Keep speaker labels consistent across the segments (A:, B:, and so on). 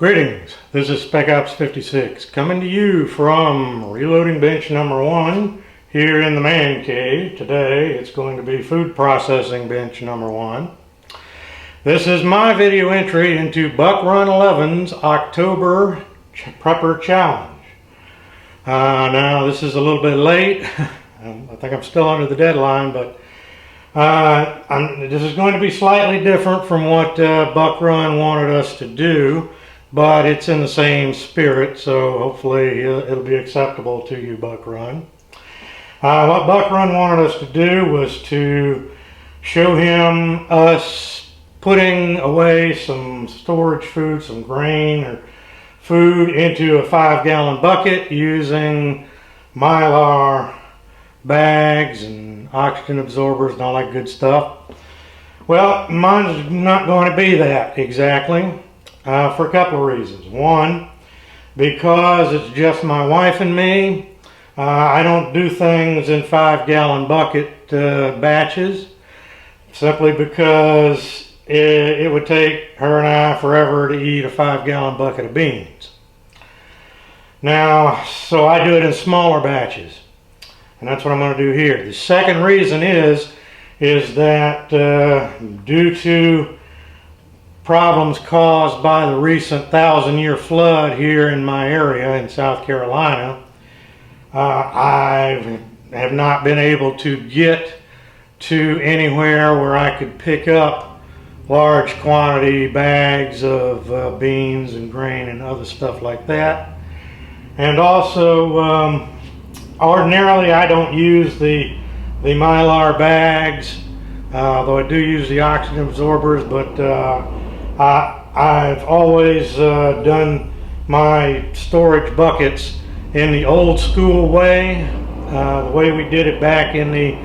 A: Greetings, this is Spec Ops 56 coming to you from reloading bench number 1 here in the man cave. Today it's going to be food processing bench number 1. This is my video entry into Buckrun11's October Prepper Challenge. Now this is a little bit late. I think I'm still under the deadline, but this is going to be slightly different from what Buckrun wanted us to do. But it's in the same spirit, so hopefully it'll be acceptable to you, Buckrun. What Buckrun wanted us to do was to show him us putting away some storage food, some grain or food into a 5-gallon bucket using Mylar bags and oxygen absorbers and all that good stuff. Well, mine's not going to be that exactly. For a couple of reasons. One, because it's just my wife and me. I don't do things in 5-gallon bucket batches, simply because it would take her and I forever to eat a 5-gallon bucket of beans. Now, so I do it in smaller batches, and that's what I'm going to do here. The second reason is that due to problems caused by the recent 1,000-year flood here in my area in South Carolina, I have not been able to get to anywhere where I could pick up large quantity bags of beans and grain and other stuff like that. And also, ordinarily I don't use the Mylar bags, though I do use the oxygen absorbers, but I've always done my storage buckets in the old school way, the way we did it back in the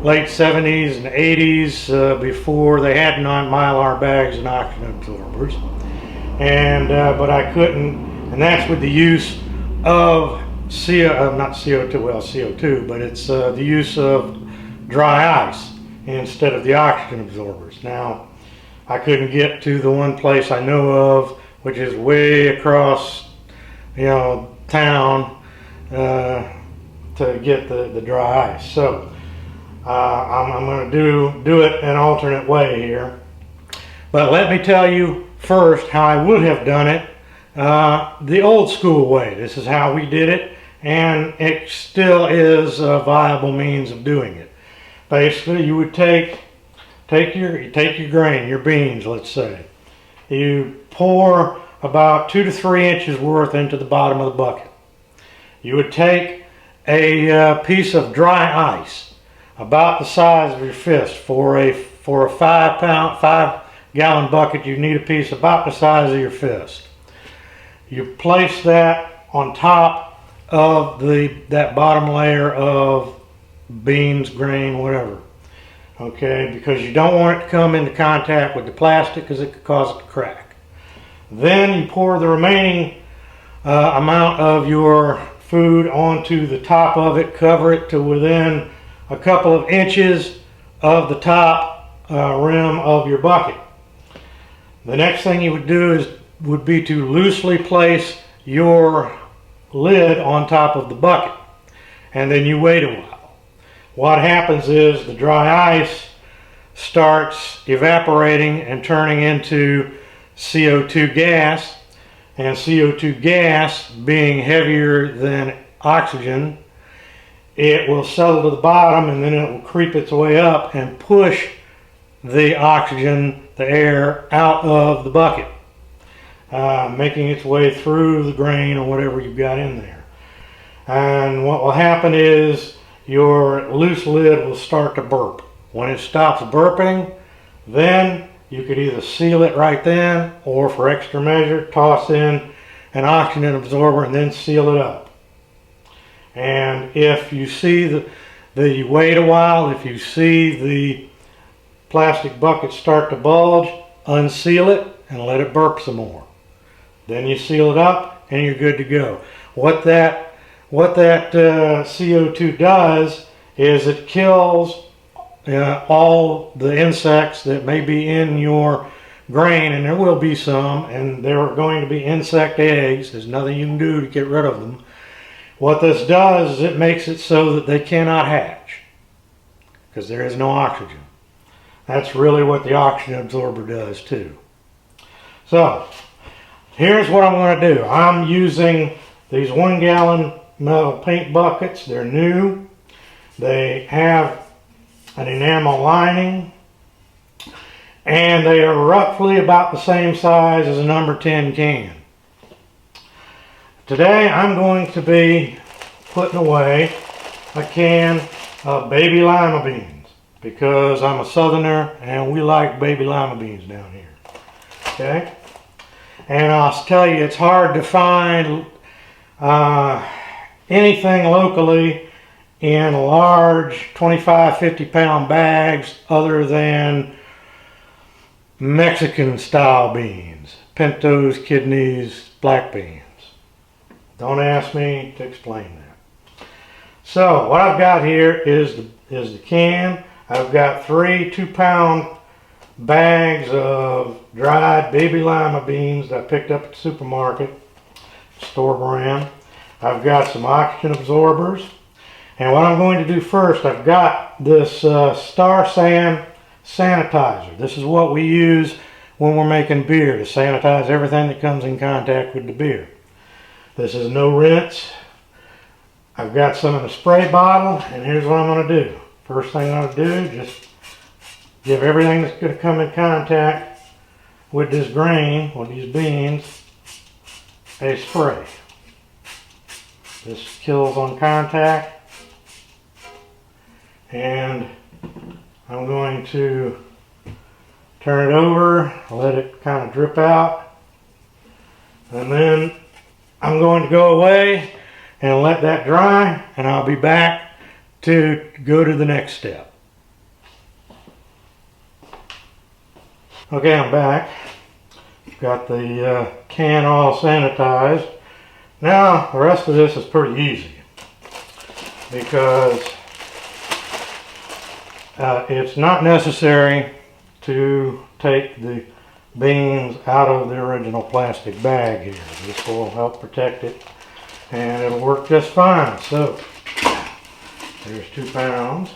A: late 70s and 80s, before they had non-Mylar bags and oxygen absorbers. And but I couldn't, and that's with the use of CO2, but it's the use of dry ice instead of the oxygen absorbers. Now, I couldn't get to the one place I know of, which is way across, town, to get the dry ice. So I'm going to do it an alternate way here. But let me tell you first how I would have done it the old school way. This is how we did it, and it still is a viable means of doing it. Basically, you would take your grain, your beans, let's say. You pour about 2 to 3 inches worth into the bottom of the bucket. You would take a piece of dry ice about the size of your fist. For a 5-gallon bucket, you need a piece about the size of your fist. You place that on top of that bottom layer of beans, grain, whatever. Okay, because you don't want it to come into contact with the plastic because it could cause it to crack. Then you pour the remaining amount of your food onto the top of it, cover it to within a couple of inches of the top rim of your bucket. The next thing you would do would be to loosely place your lid on top of the bucket, and then you wait a while. What happens is the dry ice starts evaporating and turning into CO2 gas, and CO2 gas being heavier than oxygen, it will settle to the bottom and then it will creep its way up and push the oxygen, the air, out of the bucket, making its way through the grain or whatever you've got in there. And what will happen is your loose lid will start to burp. When it stops burping, then you could either seal it right then, or for extra measure, toss in an oxygen absorber and then seal it up. And if you see you wait a while, if you see the plastic bucket start to bulge, unseal it and let it burp some more. Then you seal it up and you're good to go. What that CO2 does is it kills all the insects that may be in your grain, and there will be some, and there are going to be insect eggs. There's nothing you can do to get rid of them. What this does is it makes it so that they cannot hatch because there is no oxygen. That's really what the oxygen absorber does too. So here's what I'm going to do. I'm using these 1 gallon metal paint buckets. They're new. They have an enamel lining, and they are roughly about the same size as a number 10 can. Today I'm going to be putting away a can of baby lima beans because I'm a southerner and we like baby lima beans down here. Okay? And I'll tell you, it's hard to find anything locally in large 25-50 pound bags other than Mexican style beans, pintos, kidneys, black beans. Don't ask me to explain that. So what I've got here is the can. I've got 3 2-pound bags of dried baby lima beans that I picked up at the supermarket, store brand. I've got some oxygen absorbers. And what I'm going to do first, I've got this Star San sanitizer. This is what we use when we're making beer to sanitize everything that comes in contact with the beer. This is no rinse. I've got some in a spray bottle, and here's what I'm going to do. First thing I'm going to do, just give everything that's going to come in contact with this grain, with these beans, a spray. This kills on contact, and I'm going to turn it over, let it kind of drip out, and then I'm going to go away and let that dry, and I'll be back to go to the next step. Okay, I'm back. Got the can all sanitized. Now the rest of this is pretty easy because it's not necessary to take the beans out of the original plastic bag here. This will help protect it and it'll work just fine. So there's 2 pounds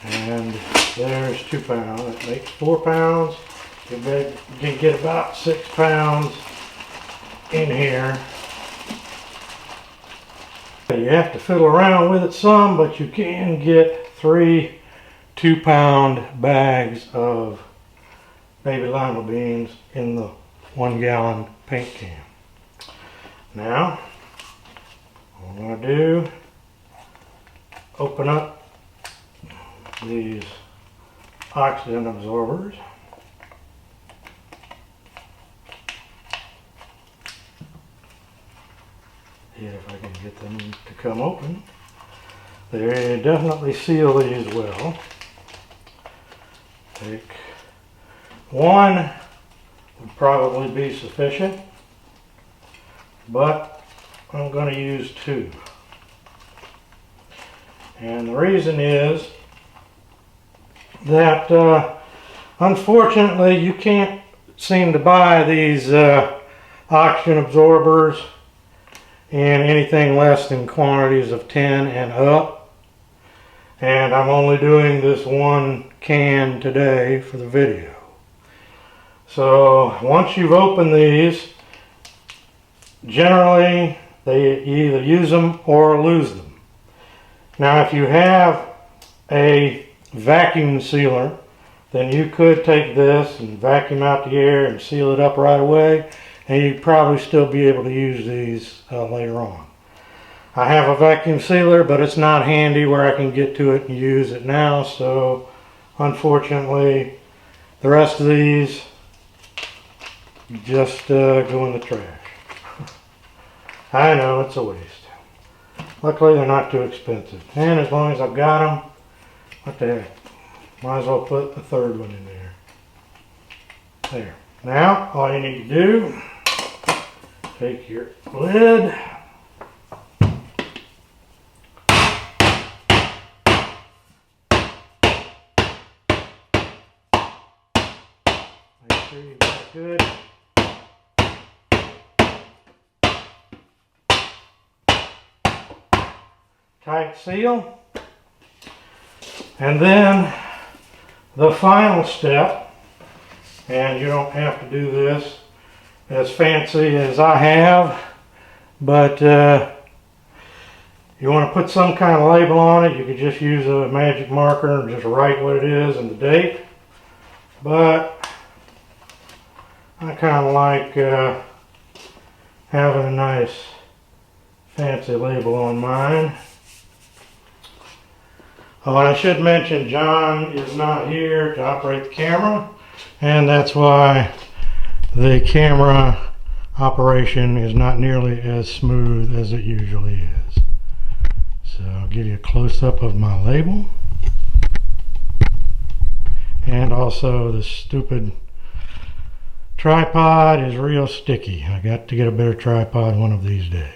A: and there's 2 pounds. That makes 4 pounds. You can get about 6 pounds in here. You have to fiddle around with it some, but you can get 3 2-pound bags of baby lima beans in the 1 gallon paint can. Now, what I'm going to do, open up these oxygen absorbers. See if I can get them to come open. They definitely seal these well. Take 1 would probably be sufficient, but I'm going to use 2. And the reason is that unfortunately you can't seem to buy these oxygen absorbers in anything less than quantities of 10 and up. And I'm only doing this 1 can today for the video. So once you've opened these, generally they either use them or lose them. Now if you have a vacuum sealer, then you could take this and vacuum out the air and seal it up right away, and you'd probably still be able to use these later on. I have a vacuum sealer, but it's not handy where I can get to it and use it now, so unfortunately the rest of these just go in the trash. I know, it's a waste. Luckily they're not too expensive, and as long as I've got them, what the heck, might as well put a 3rd one in there. There. Now all you need to do, take your lid, sure you've got a good tight seal. And then the final step, and you don't have to do this as fancy as I have, but you want to put some kind of label on it. You could just use a magic marker and just write what it is and the date. But I kind of like having a nice fancy label on mine. Oh, and I should mention John is not here to operate the camera, and that's why the camera operation is not nearly as smooth as it usually is. So I'll give you a close-up of my label. And also the stupid tripod is real sticky. I got to get a better tripod one of these days.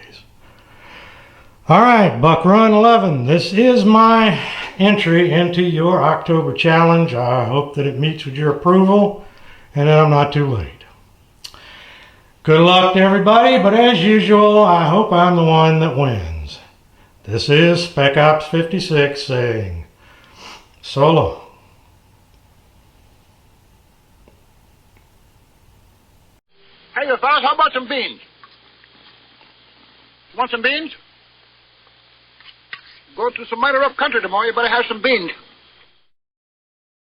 A: Alright, Buckrun11, this is my entry into your October challenge. I hope that it meets with your approval and that I'm not too late. Good luck to everybody, but as usual, I hope I'm the one that wins. This is Spec Ops 56 saying, so long.
B: Hey, you fellas, how about some beans? Want some beans? Go through some mighty rough country tomorrow. You better have some beans.